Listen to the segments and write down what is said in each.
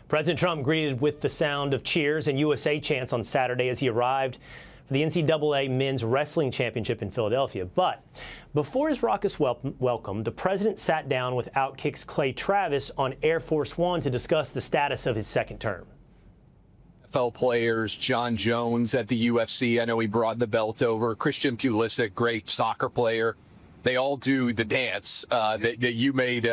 President Trump greeted with the sound of cheers and USA chants on Saturday as he arrived for the NCAA Men's Wrestling Championship in Philadelphia. But before his raucous welcome, the president sat down with OutKick's Clay Travis on Air Force One to discuss the status of his second term. NFL players, John Jones at the UFC, I know he brought the belt over. Christian Pulisic, great soccer player. They all do the dance that you made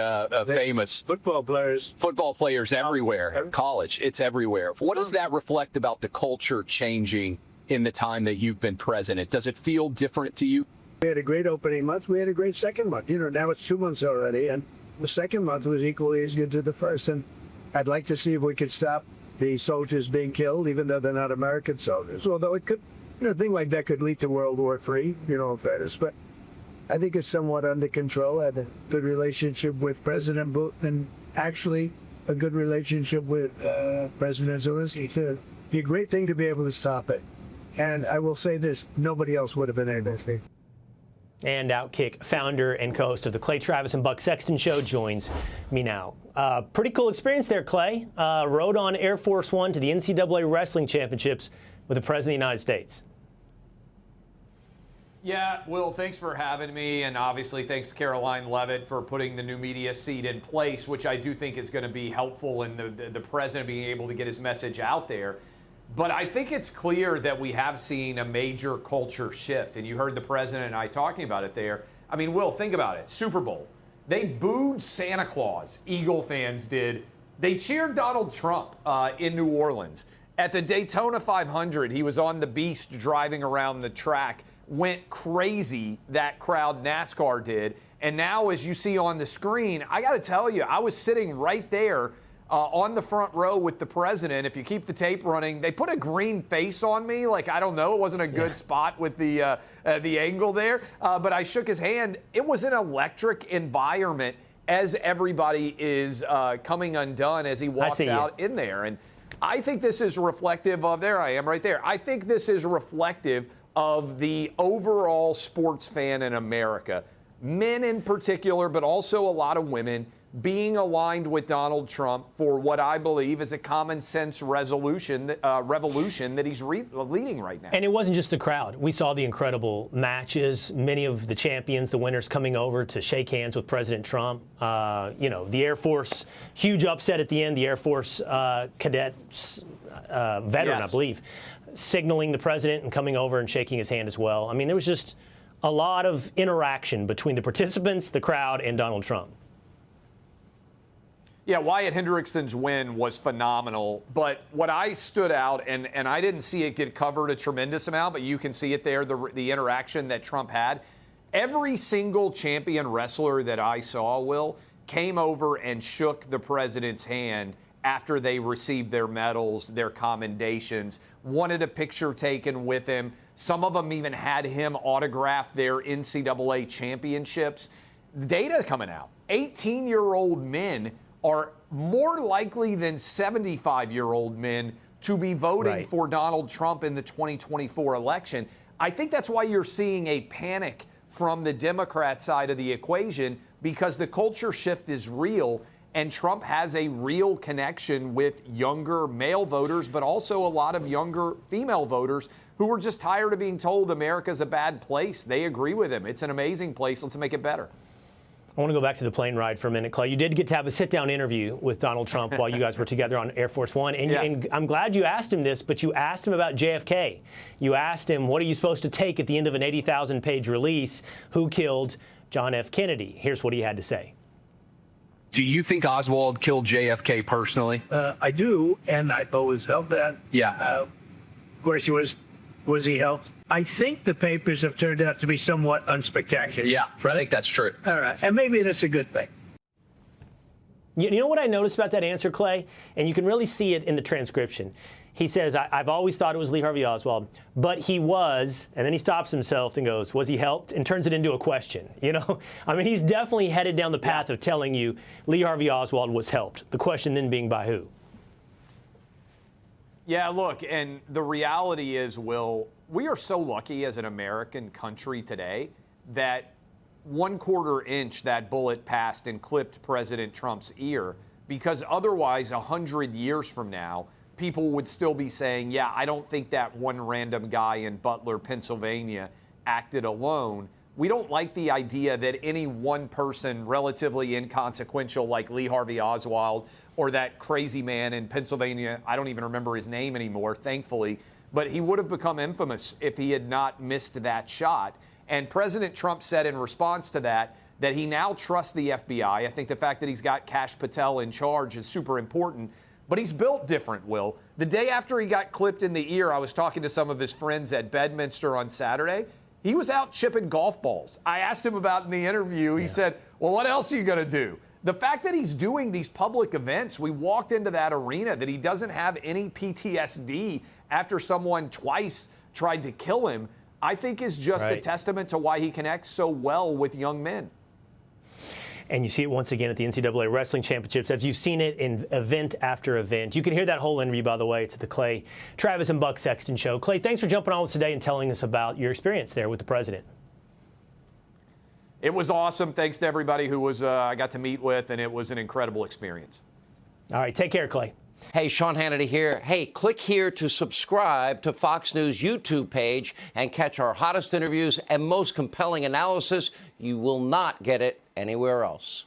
famous. Football players everywhere. College, it's everywhere. What does that reflect about the culture changing in the time that you've been president? Does it feel different to you? We had a great opening month. We had a great second month. You know, now it's 2 months already, and the second month was equally as good to the first. And I'd like to see if we could stop the soldiers being killed, even though they're not American soldiers. Although it could, you know, a thing like that could lead to World War III, you know, in fairness. But I think it's somewhat under control. I had a good relationship with President Bush and actually a good relationship with President Zelensky, too. It'd be a great thing to be able to stop it. And I will say this, nobody else would have been able to. And OutKick founder and co-host of the Clay Travis and Buck Sexton Show joins me now. Pretty cool experience there, Clay. Rode on Air Force One to the NCAA Wrestling Championships with the President of the United States. Yeah, Will, thanks for having me, and obviously thanks to Caroline Levitt for putting the new media seat in place, which I do think is going to be helpful in the president being able to get his message out there. But I think it's clear that we have seen a major culture shift, and you heard the president and I talking about it there. I mean, Will, think about it. Super Bowl. They booed Santa Claus, Eagle fans did. They cheered Donald Trump in New Orleans. At the Daytona 500, he was on the Beast driving around the track. Went crazy, that crowd, NASCAR did. And now, as you see on the screen, I got to tell you, I was sitting right there on the front row with the president. If you keep the tape running, they put a green face on me. Like, I don't know, it wasn't a good spot with the angle there. But I shook his hand. It was an electric environment as everybody is coming undone as he walks out in there. And I think this is reflective of, there I am right there. I think this is reflective of the overall sports fan in America, men in particular, but also a lot of women, being aligned with Donald Trump for what I believe is a common sense revolution that he's leading right now. And it wasn't just the crowd. We saw the incredible matches, many of the champions, the winners coming over to shake hands with President Trump. You know, the Air Force, huge upset at the end, the Air Force cadet veteran, I believe, signaling the president and coming over and shaking his hand as well. I mean, there was just a lot of interaction between the participants, the crowd, and Donald Trump. Yeah, Wyatt Hendrickson's win was phenomenal, but what I stood out, and I didn't see it get covered a tremendous amount, but you can see it there, the interaction that Trump had. Every single champion wrestler that I saw, Will, came over and shook the president's hand after they received their medals, their commendations, wanted a picture taken with him. Some of them even had him autograph their NCAA championships. The data coming out, 18-year-old men are more likely than 75-year-old men to be voting for Donald Trump in the 2024 election. I think that's why you're seeing a panic from the Democrat side of the equation, because the culture shift is real, and Trump has a real connection with younger male voters, but also a lot of younger female voters who are just tired of being told America's a bad place. They agree with him. It's an amazing place. Let's make it better. I want to go back to the plane ride for a minute, Clay. You did get to have a sit-down interview with Donald Trump while you guys were together on Air Force One. And, and I'm glad you asked him this, but you asked him about JFK. You asked him, what are you supposed to take at the end of an 80,000-page release? Who killed John F. Kennedy? Here's what he had to say. Do you think Oswald killed JFK personally? I do, and I've always held that. Yeah. Of course, was he helped? I think the papers have turned out to be somewhat unspectacular. Yeah, I think that's true. All right, and maybe that's a good thing. You know what I noticed about that answer, Clay? And you can really see it in the transcription. He says, I've always thought it was Lee Harvey Oswald, but he was, and then he stops himself and goes, was he helped? And turns it into a question, you know? I mean, he's definitely headed down the path of telling you Lee Harvey Oswald was helped. The question then being by who? Yeah, look, and the reality is, Will, we are so lucky as an American country today that 1/4 inch that bullet passed and clipped President Trump's ear. because otherwise 100 years from now, people would still be saying, yeah, I don't think that one random guy in Butler, Pennsylvania acted alone. We don't like the idea that any one person, relatively inconsequential like Lee Harvey Oswald or that crazy man in Pennsylvania, I don't even remember his name anymore, thankfully, but he would have become infamous if he had not missed that shot. And President Trump said in response to that he now trusts the FBI. I think the fact that he's got Kash Patel in charge is super important. But he's built different, Will. The day after he got clipped in the ear, I was talking to some of his friends at Bedminster on Saturday. He was out chipping golf balls. I asked him about in the interview. He said, well, what else are you going to do? The fact that he's doing these public events, we walked into that arena, that he doesn't have any PTSD after someone twice tried to kill him, I think is just a testament to why he connects so well with young men. And you see it once again at the NCAA Wrestling Championships, as you've seen it in event after event. You can hear that whole interview, by the way. It's at the Clay Travis and Buck Sexton Show. Clay, thanks for jumping on with us today and telling us about your experience there with the president. It was awesome. Thanks to everybody who I got to meet with, and it was an incredible experience. All right, take care, Clay. Hey, Sean Hannity here. Hey, click here to subscribe to Fox News YouTube page and catch our hottest interviews and most compelling analysis. You will not get it anywhere else.